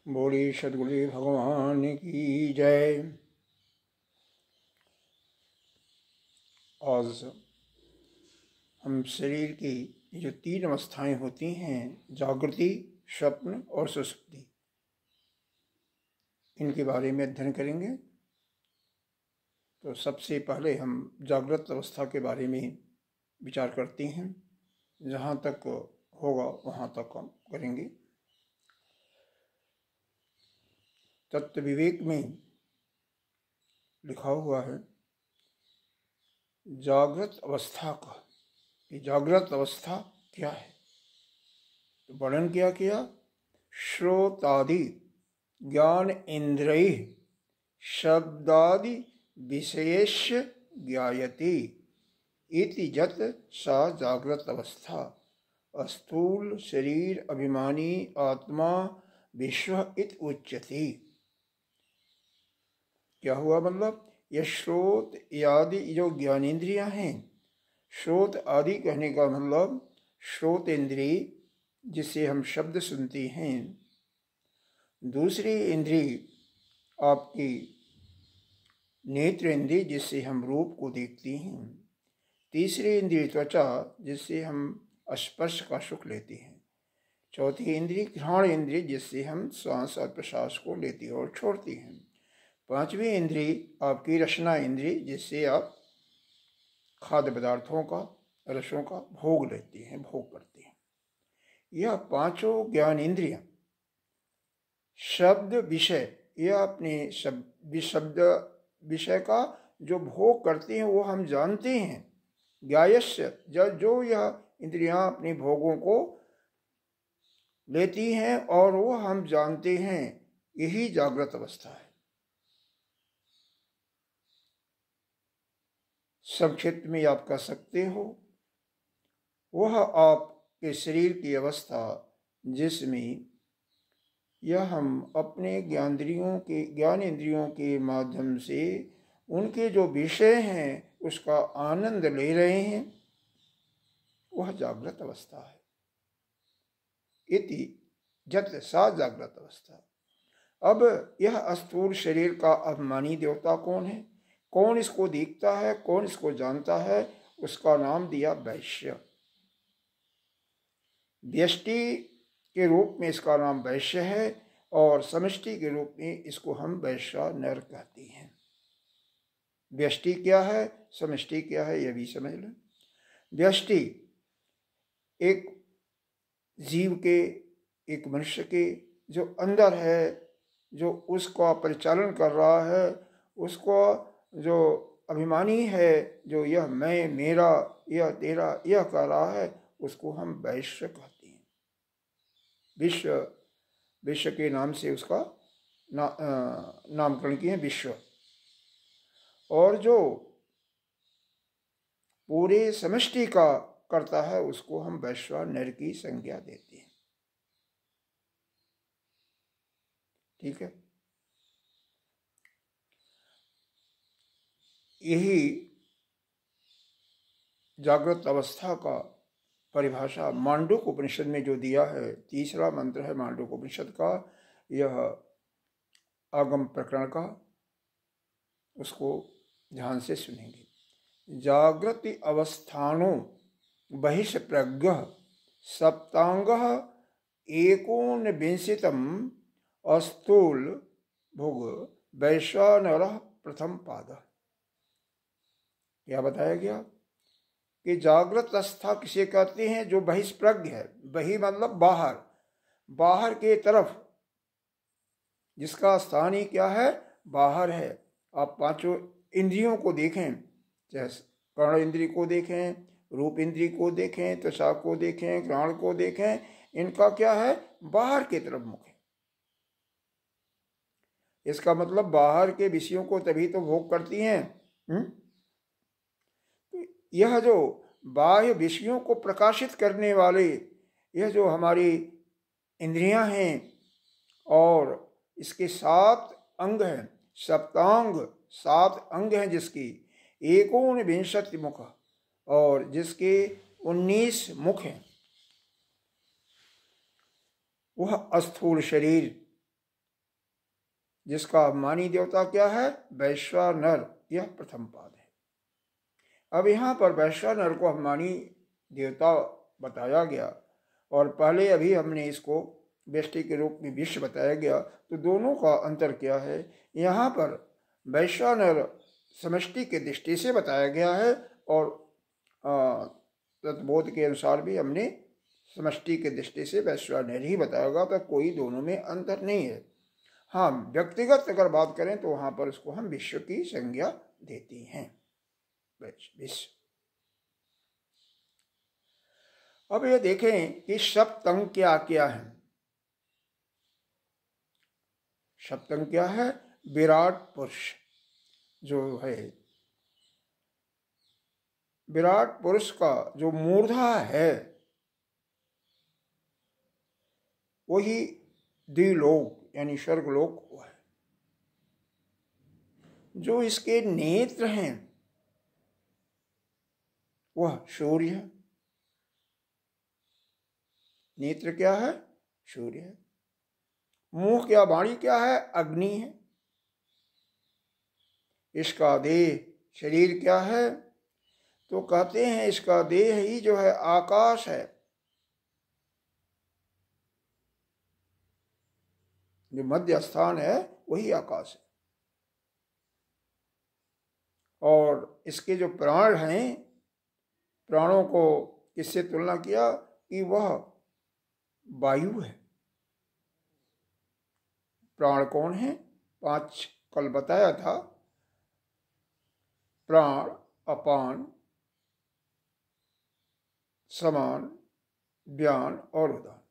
बोली सद्गुरु भगवान की जय। आज हम शरीर की जो 3 अवस्थाएं होती हैं, जागृति, स्वप्न और सुषुप्ति, इनके बारे में अध्ययन करेंगे। तो सबसे पहले हम जागृत अवस्था के बारे में विचार करते हैं। जहाँ तक होगा वहाँ तक हम करेंगे। तत्व विवेक में लिखा हुआ है जागृत अवस्था का, कि जागृत अवस्था क्या है। तो वर्णन क्या किया? श्रोतादि ज्ञान इंद्रिय शब्दादि विशेष्य ज्ञायते इति जत सा जागृत अवस्था। स्थूल शरीर अभिमानी आत्मा विश्व इत उच्यते। क्या हुआ? मतलब यह श्रोत आदि जो ज्ञानेन्द्रियां हैं, श्रोत आदि कहने का मतलब श्रोत इंद्रिय जिससे हम शब्द सुनते हैं, दूसरी इंद्रिय आपकी नेत्र इंद्रिय जिससे हम रूप को देखते हैं, तीसरी इंद्रिय त्वचा जिससे हम स्पर्श का सुख लेते हैं, चौथी इंद्रिय घ्राण इंद्रिय जिससे हम श्वास और प्रश्वास को लेते और छोड़ते हैं, पांचवी इंद्रिय आपकी रसना इंद्रिय जिससे आप खाद्य पदार्थों का, रसों का भोग लेते हैं, भोग करते हैं। यह पांचों ज्ञान इंद्रियां शब्द विषय, यह अपने शब्द विषय का जो भोग करते हैं वो हम जानते हैं। ज्ञायस्य, जो यह इंद्रियां अपने भोगों को लेती हैं और वो हम जानते हैं, यही जागृत अवस्था है। संक्षिप्त में आप कह सकते हो वह आपके शरीर की अवस्था जिसमें यह हम अपने ज्ञान इंद्रियों के माध्यम से उनके जो विषय हैं उसका आनंद ले रहे हैं, वह जागृत अवस्था है। इति जत सा जागृत अवस्था। अब यह स्थूल शरीर का अभिमानी देवता कौन है? कौन इसको देखता है? कौन इसको जानता है? उसका नाम दिया वैश्य। व्यष्टि के रूप में इसका नाम वैश्य है और समष्टि के रूप में इसको हम वैश्वानर कहते हैं। व्यष्टि क्या है, समष्टि क्या है, यह भी समझ लें। व्यष्टि एक जीव के, एक मनुष्य के जो अंदर है, जो उसका परिचालन कर रहा है, उसको जो अभिमानी है, जो यह मैं, मेरा, यह तेरा, यह कह रहा है, उसको हम वैश्य कहते हैं। विश्व के नाम से उसका नामकरण किए विश्व। और जो पूरे समष्टि का करता है उसको हम वैश्वानर की संज्ञा देते हैं। ठीक है। यही जागृत अवस्था का परिभाषा मांडूक उपनिषद में जो दिया है, तीसरा मंत्र है मांडूक उपनिषद का, यह आगम प्रकरण का, उसको ध्यान से सुनेंगे। जागृति अवस्थानो बहिष्प्रज्ञ सप्तांग एकोनविंशतिम स्थूल भुग वैश्वानर प्रथम पाद। क्या बताया गया कि जागृत अवस्था किसे कहते हैं? जो बहिष्प्रज्ञ है। बहि मतलब बाहर, बाहर के तरफ, जिसका स्थान ही क्या है? बाहर है। आप पांचों इंद्रियों को देखें, चाहे कर्ण इंद्रिय को देखें, रूप इंद्रिय को देखें, त्वचा को देखें, घ्राण को देखें, इनका क्या है? बाहर के तरफ मुख है। इसका मतलब बाहर के विषयों को तभी तो भोग करती हैं। यह जो बाह्य विषयों को प्रकाशित करने वाले यह जो हमारी इंद्रियां हैं और इसके 7 अंग हैं, सप्तांग 7 अंग हैं, जिसकी 19 मुख और जिसके 19 मुख हैं, वह स्थूल शरीर जिसका अभिमानी देवता क्या है? वैश्वानर। यह प्रथम पाद है। अब यहाँ पर वैश्वानर को अभिमानी देवता बताया गया और पहले अभी हमने इसको व्यष्टि के रूप में विश्व बताया गया। तो दोनों का अंतर क्या है? यहाँ पर वैश्वानर समष्टि के दृष्टि से बताया गया है और तत्वबोध के अनुसार भी हमने समष्टि के दृष्टि से वैश्वानर ही बताएगा, तो कोई दोनों में अंतर नहीं है। हाँ, व्यक्तिगत अगर बात करें तो वहाँ पर उसको हम विश्व की संज्ञा देती हैं, विश्व। अब ये देखें कि सप्तंग क्या क्या है। सप्तंग क्या है? विराट पुरुष जो है, विराट पुरुष का जो मूर्धा है वही द्विलोक यानी स्वर्गलोक हुआ है। जो इसके नेत्र हैं वह सूर्य है। नेत्र क्या है? सूर्य है। मुंह क्या, वाणी क्या है? अग्नि है। इसका देह शरीर क्या है? तो कहते हैं इसका देह ही जो है आकाश है। जो मध्य स्थान है वही आकाश है। और इसके जो प्राण हैं, प्राणों को किससे तुलना किया कि वह वायु है। प्राण कौन है? 5 कल बताया था। प्राण, अपान, समान, व्यान और उदान।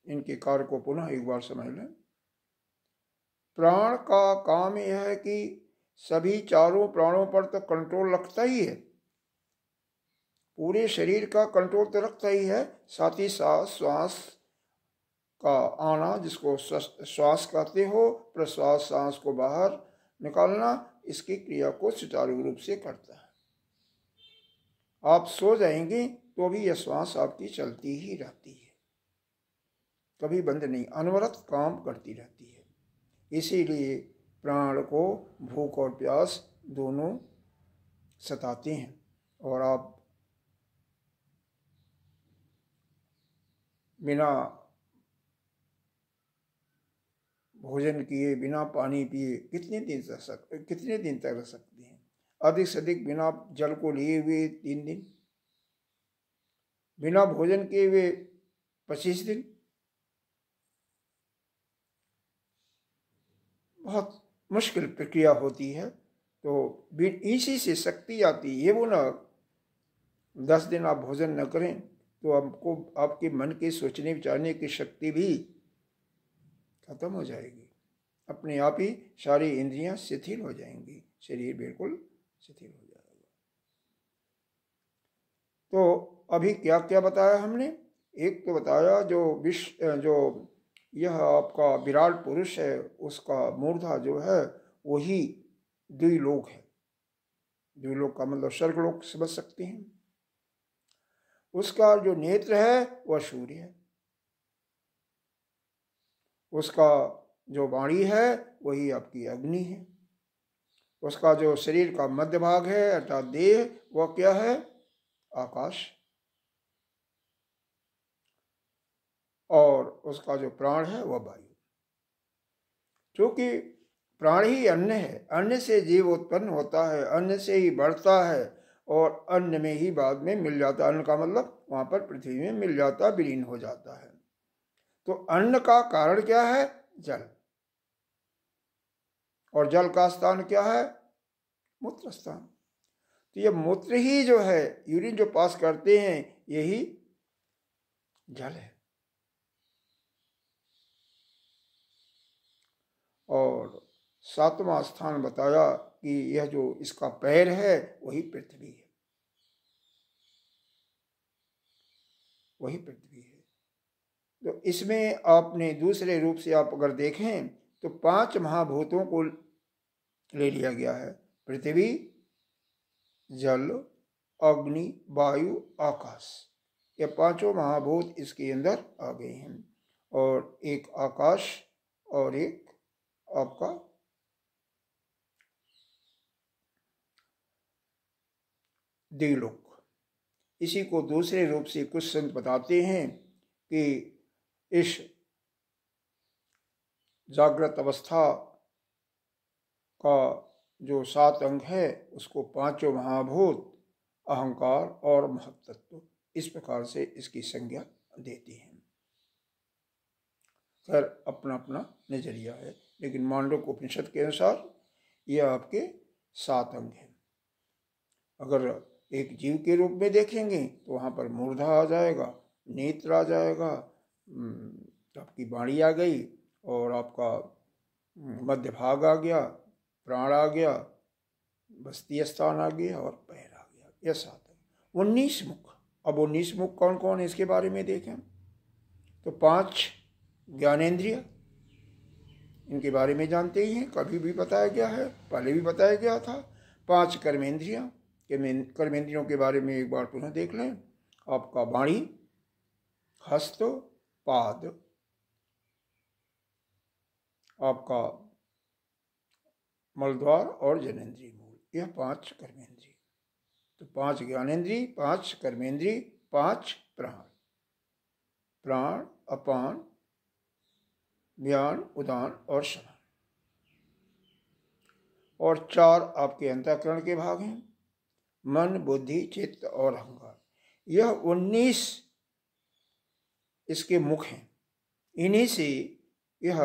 इनके कार्य को पुनः एक बार समझ लें। प्राण का काम यह है कि सभी चारों प्राणों पर तो कंट्रोल रखता ही है, पूरे शरीर का कंट्रोल तो रखता ही है, साथ ही साथ श्वास का आना, जिसको श्वास कहते हो, प्रश्वास सांस को बाहर निकालना, इसकी क्रिया को सुचारू रूप से करता है। आप सो जाएंगे तो भी यह श्वास आपकी चलती ही रहती है, कभी बंद नहीं, अनवरत काम करती रहती है। इसीलिए प्राण को भूख और प्यास दोनों सताते हैं। और आप बिना भोजन किए, बिना पानी पिए कितने दिन तक रह सकते हैं? अधिक से अधिक बिना जल को लिए हुए 3 दिन, बिना भोजन किए हुए 25 दिन। बहुत मुश्किल प्रक्रिया होती है। तो इसी से शक्ति आती है। वो ना 10 दिन आप भोजन न करें तो आपको आपके मन के सोचने विचारने की शक्ति भी खत्म हो जाएगी। अपने आप ही सारी इंद्रियां शिथिल हो जाएंगी, शरीर बिल्कुल शिथिल हो जाएगा। तो अभी क्या क्या बताया हमने? एक तो बताया जो यह आपका विराट पुरुष है, उसका मूर्धा जो है वही द्विलोक है। द्विलोक का मतलब स्वर्गलोक समझ सकते हैं। उसका जो नेत्र है वह सूर्य है। उसका जो वाणी है वही आपकी अग्नि है। उसका जो शरीर का मध्य भाग है अर्थात देह, वह क्या है? आकाश। और उसका जो प्राण है वह वायु। क्योंकि प्राण ही अन्न है, अन्न से जीव उत्पन्न होता है, अन्न से ही बढ़ता है और अन्न में ही बाद में मिल जाता है। अन्न का मतलब वहां पर पृथ्वी में मिल जाता, विलीन हो जाता है। तो अन्न का कारण क्या है? जल। और जल का स्थान क्या है? मूत्र स्थान। तो ये मूत्र ही जो है, यूरिन जो पास करते हैं, यही जल है। और 7वां स्थान बताया कि यह जो इसका पैर है वही पृथ्वी है, वही पृथ्वी है। तो इसमें आपने दूसरे रूप से आप अगर देखें तो 5 महाभूतों को ले लिया गया है। पृथ्वी, जल, अग्नि, वायु, आकाश। ये 5 महाभूत इसके अंदर आ गए हैं। और एक आकाश और एक आपका दिग्लोक। इसी को दूसरे रूप से कुछ संत बताते हैं कि इस जागृत अवस्था का जो 7 अंग है उसको 5 महाभूत, अहंकार और महत्तत्व, इस प्रकार से इसकी संज्ञा देती हैं। खैर अपना अपना नजरिया है, लेकिन मांडुक्य उपनिषद के अनुसार यह आपके 7 अंग हैं। अगर एक जीव के रूप में देखेंगे तो वहाँ पर मूर्धा आ जाएगा, नेत्र आ जाएगा, आपकी वाणी आ गई, और आपका मध्य भाग आ गया, प्राण आ गया, बस्ती स्थान आ गया, और पैर आ गया। यह 7 है। 19 मुख। अब 19 मुख कौन कौन है इसके बारे में देखें तो 5 ज्ञानेंद्रिय, इनके बारे में जानते ही हैं, कभी भी बताया गया है, पहले भी बताया गया था। 5 कर्मेंद्रियां, कर्मेंद्रियों के बारे में एक बार पुनः देख लें। आपका वाणी, हस्त, पाद, आपका मलद्वार और जनेन्द्रिय मूल, यह 5 कर्मेंद्रिय। तो 5 ज्ञानेन्द्रिय, 5 कर्मेंद्रिय, 5 प्राण, प्राण, अपान, व्यान, उदान और समान, और 4 आपके अंतःकरण के भाग हैं, मन, बुद्धि, चित्त और अहंकार। यह 19 इसके मुख हैं। इन्हीं से यह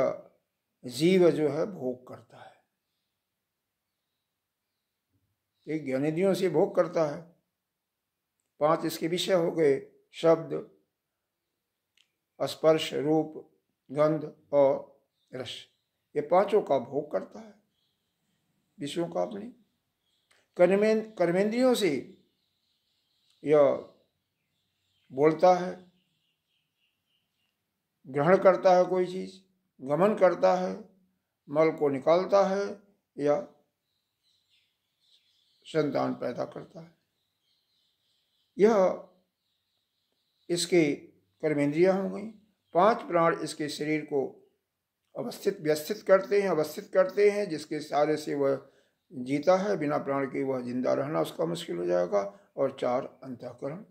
जीव जो है भोग करता है, एक ज्ञानेंद्रियों से भोग करता है। 5 इसके विषय हो गए, शब्द, स्पर्श, रूप, गंध और रस। ये 5 का भोग करता है विषयों का अपने। कर्मेंद्रियों से यह बोलता है, ग्रहण करता है कोई चीज, गमन करता है, मल को निकालता है या संतान पैदा करता है। यह इसके कर्मेंद्रियां हो गई। 5 प्राण इसके शरीर को व्यवस्थित करते हैं, जिसके सहारे से वह जीता है। बिना प्राण के वह जिंदा रहना उसका मुश्किल हो जाएगा। और 4 अंतःकरण,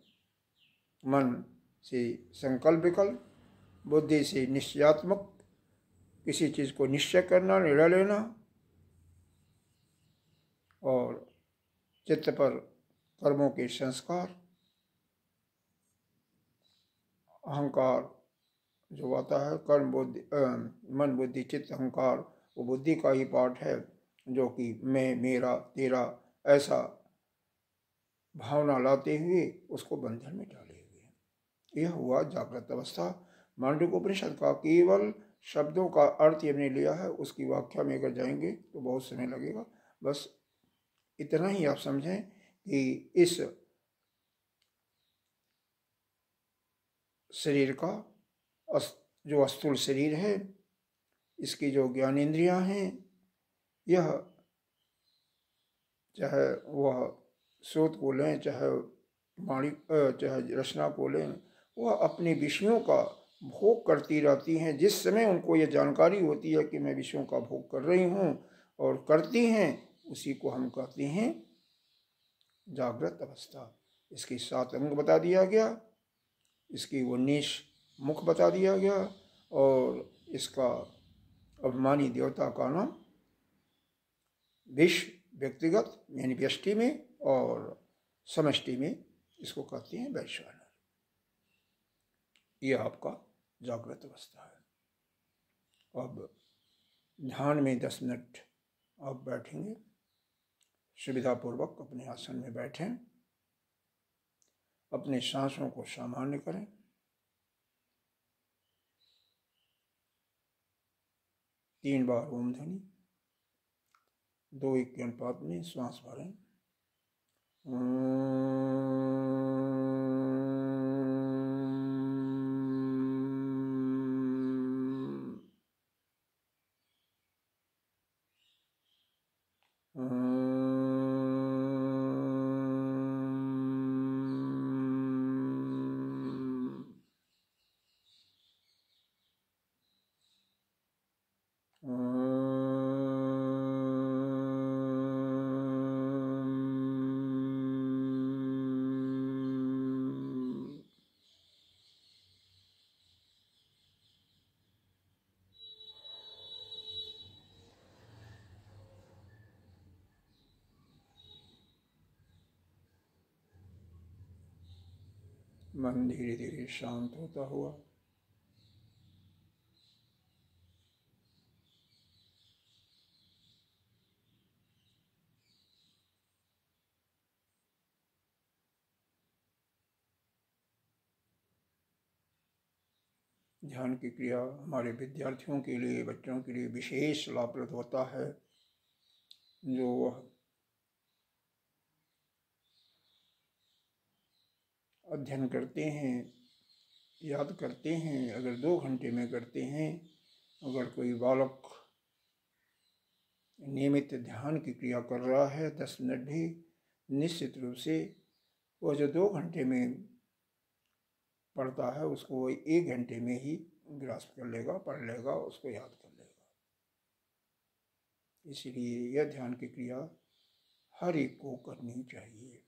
मन से संकल्प विकल्प, बुद्धि से निश्चयात्मक, किसी चीज को निश्चय करना, निर्णय लेना, और चित्त पर कर्मों के संस्कार, अहंकार जो आता है, कर्म बुद्धि, मन बुद्धि चित्त अहंकार, वो बुद्धि का ही पार्ट है, जो कि मैं, मेरा, तेरा ऐसा भावना लाते हुए उसको बंधन में डाले हुए। यह हुआ जागृत अवस्था। मांडुक्य उपनिषद का केवल शब्दों का अर्थ हमने लिया है, उसकी व्याख्या में अगर जाएंगे तो बहुत समय लगेगा। बस इतना ही आप समझें कि इस शरीर का जो स्थूल शरीर है, इसकी जो ज्ञानेंद्रियां हैं, यह चाहे वह श्रोत को लें, चाहे वाणी, चाहे रचना को लें, वह अपने विषयों का भोग करती रहती हैं। जिस समय उनको यह जानकारी होती है कि मैं विषयों का भोग कर रही हूँ और करती हैं, उसी को हम कहते हैं जागृत अवस्था। इसके 7 अंग बता दिया गया, इसकी 19 मुख बता दिया गया, और इसका अभिमानी देवता का नाम विश्व, व्यक्तिगत यानी व्यष्टि में, और समष्टि में इसको कहते हैं वैश्वानर। यह आपका जागृत अवस्था है। अब ध्यान में 10 मिनट आप बैठेंगे, सुविधापूर्वक अपने आसन में बैठें, अपने सांसों को सामान्य करें, तीन बार ओम ध्वनि, 2 एक के अनुपात में श्वास भरें। मन धीरे धीरे शांत होता हुआ ध्यान की क्रिया हमारे विद्यार्थियों के लिए, बच्चों के लिए विशेष लाभप्रद होता है। जो अध्ययन करते हैं, याद करते हैं, अगर 2 घंटे में करते हैं, अगर कोई बालक नियमित ध्यान की क्रिया कर रहा है 10 मिनट भी, निश्चित रूप से वह जो 2 घंटे में पढ़ता है उसको वो 1 घंटे में ही ग्रास्प कर लेगा, पढ़ लेगा, उसको याद कर लेगा। इसलिए यह ध्यान की क्रिया हर एक को करनी चाहिए।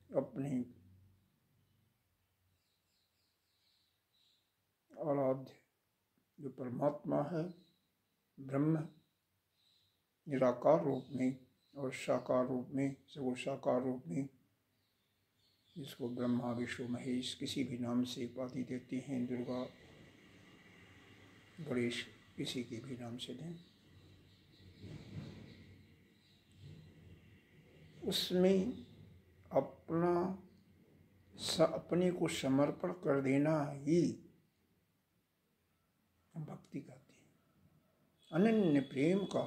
अपने आराध्य जो परमात्मा है, ब्रह्म निराकार रूप में और साकार रूप में, सगुण साकार रूप में, जिसको ब्रह्मा विष्णु महेश किसी भी नाम से उपाधि देते हैं, दुर्गा गणेश किसी के भी नाम से दें, उसमें अपने को समर्पण कर देना ही हम भक्ति कहते हैं। अनन्य प्रेम का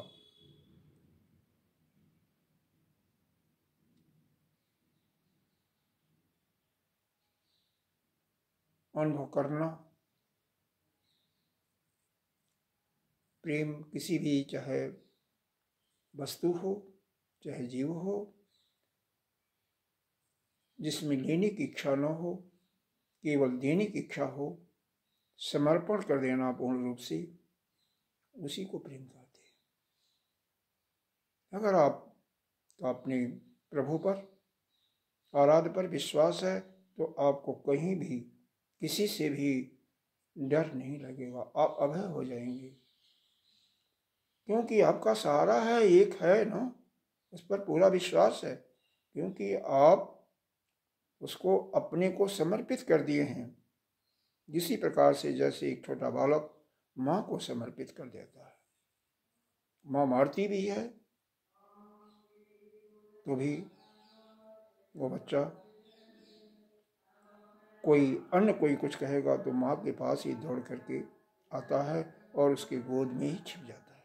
अनुभव करना, प्रेम किसी भी, चाहे वस्तु हो चाहे जीव हो, जिसमें लेने की इच्छा न हो, केवल देने की इच्छा हो, समर्पण कर देना पूर्ण रूप से, उसी को प्रेम कहते हैं। अगर आपका अपने प्रभु पर, आराध्य पर विश्वास है तो आपको कहीं भी किसी से भी डर नहीं लगेगा, आप अभय हो जाएंगे, क्योंकि आपका सहारा है, एक है ना, उस पर पूरा विश्वास है, क्योंकि आप उसको अपने को समर्पित कर दिए हैं। जिसी प्रकार से जैसे एक छोटा बालक माँ को समर्पित कर देता है, माँ मारती भी है तो भी वो बच्चा कोई कुछ कहेगा तो माँ के पास ही दौड़ करके आता है और उसके गोद में ही छिप जाता है।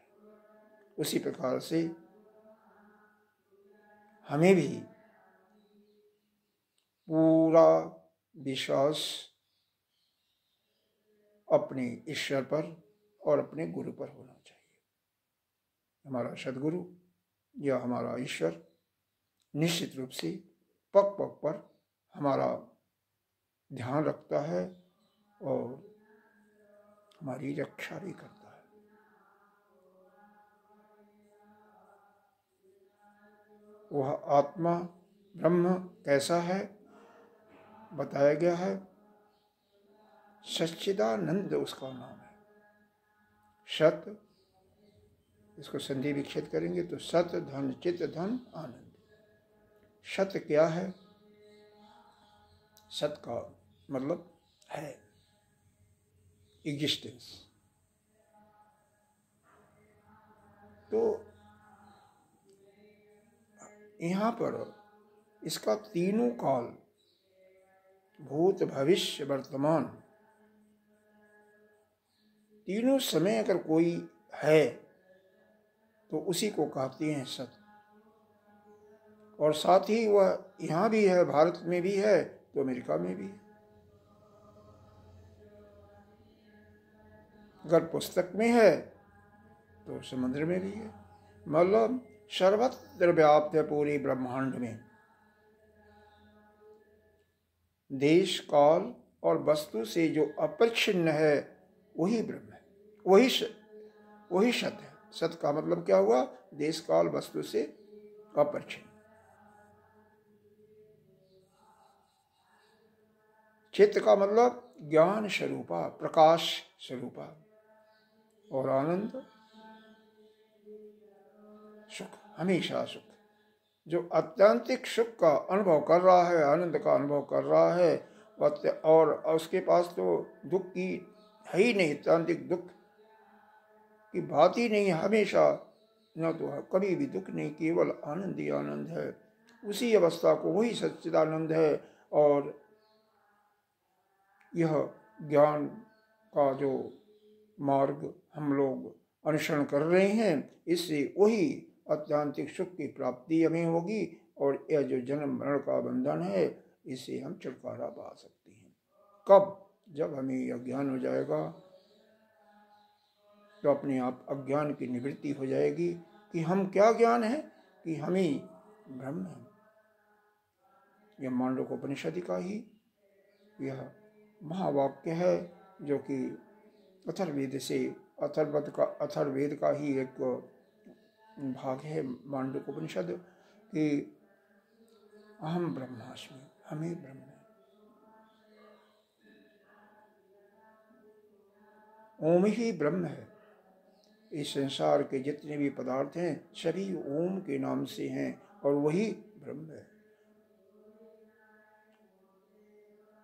उसी प्रकार से हमें भी पूरा विश्वास अपने ईश्वर पर और अपने गुरु पर होना चाहिए। हमारा सद्गुरु या हमारा ईश्वर निश्चित रूप से पग पग पर हमारा ध्यान रखता है और हमारी रक्षा भी करता है। वह आत्मा ब्रह्म कैसा है बताया गया है, सच्चिदानंद उसका नाम है। सत, इसको संधि विच्छेद करेंगे तो सत धन चित धन आनंद। सत क्या है? सत का मतलब है एग्जिस्टेंस। तो यहाँ पर इसका तीनों काल, भूत भविष्य वर्तमान, तीनों समय अगर कोई है तो उसी को कहते हैं सत। और साथ ही वह यहाँ भी है, भारत में भी है तो अमेरिका में भी है। अगर पुस्तक में है तो समुद्र में भी है, मतलब सर्वत्र व्याप्त है पूरे ब्रह्मांड में। देश काल और वस्तु से जो अपरिच्छिन्न है वही ब्रह्म है, वही सत है। सत का मतलब क्या हुआ? देश काल वस्तु से अपरिच्छिन्न। चित्त का मतलब ज्ञान स्वरूपा, प्रकाश स्वरूपा, और आनंद सुख, हमेशा सुख। जो अत्यंतिक सुख का अनुभव कर रहा है, आनंद का अनुभव कर रहा है, और उसके पास तो दुख की है ही नहीं, अत्यंतिक दुख की बात ही नहीं, हमेशा न तो कभी भी दुख नहीं, केवल आनंद ही आनंद है। उसी अवस्था को, वही सच्चिदानंद है। और यह ज्ञान का जो मार्ग हम लोग अनुसरण कर रहे हैं, इससे वही अत्यंतिक सुख की प्राप्ति हमें होगी। और यह जो जन्म मरण का बंधन है, इससे हम छुटकारा पा सकते हैं। कब? जब हमें यह ज्ञान हो जाएगा, तो अपने आप अज्ञान की निवृत्ति हो जाएगी कि हम क्या ज्ञान है, कि हम ही ब्रह्म हैं। यह मांडूक्योपनिषद का ही यह महावाक्य है, जो कि अथर्ववेद से, अथर्ववेद का ही एक भाग है मांडूक्योपनिषद, कि अहम ब्रह्मास्मि, हमें ब्रह्म है। ओम ही ब्रह्म है। इस संसार के जितने भी पदार्थ हैं, सभी ओम के नाम से हैं, और वही ब्रह्म है।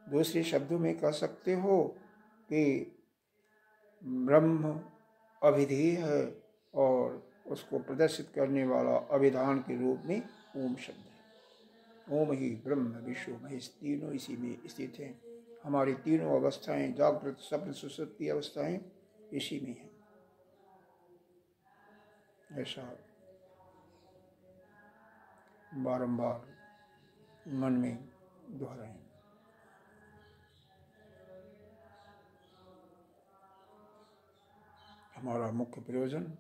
दूसरे शब्दों में कह सकते हो कि ब्रह्म अभिधेय है, और उसको प्रदर्शित करने वाला अभिधान के रूप में ओम शब्द है। ओम ही ब्रह्म विश्व महेश, तीनों इसी में स्थित हैं। हमारी तीनों अवस्थाएं, जागृत स्वप्न सुषुप्ति अवस्थाएं इसी में हैं। ऐसा बारंबार मन में दोहराएं। हमारा मुख्य प्रयोजन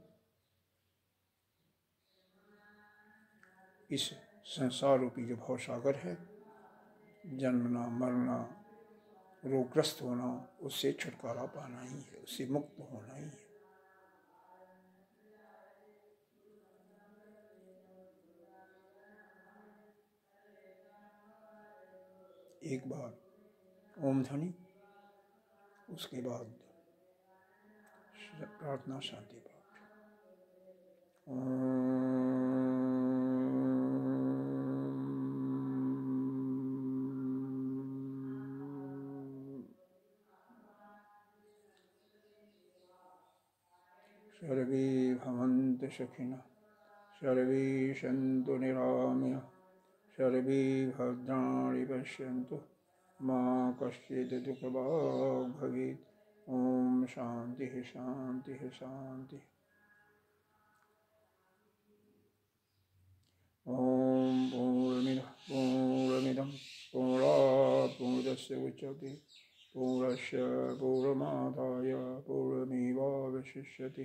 इस संसार रूपी जो भवसागर है, जन्मना मरना, रोगग्रस्त होना, उससे छुटकारा पाना ही है, उससे मुक्त होना ही है। एक बार ओम ध्वनि, उसके बाद प्रार्थना शांति पाठ। सर्वे भवन्तु सुखिनः, सर्वे सन्तु निरामयाः, सर्वे भद्राणि पश्यन्तु, मा कश्चित् दुःखभाग् भवेत्। ओम शांति शांति शांति। ओम पूर्णमिदं पूर्णात् पूर्णस्य उच्यते पूर्णस्य पूर्णमादाय पूर्णमेवावशिष्यते।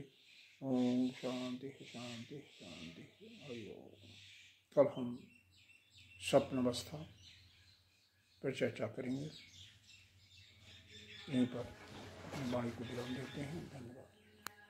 ओम शांति शांति शांति। हरि ओम। कल हम स्वप्न अवस्था पर चर्चा करेंगे। यहीं पर वाणी को विराम देते हैं। धन्यवाद।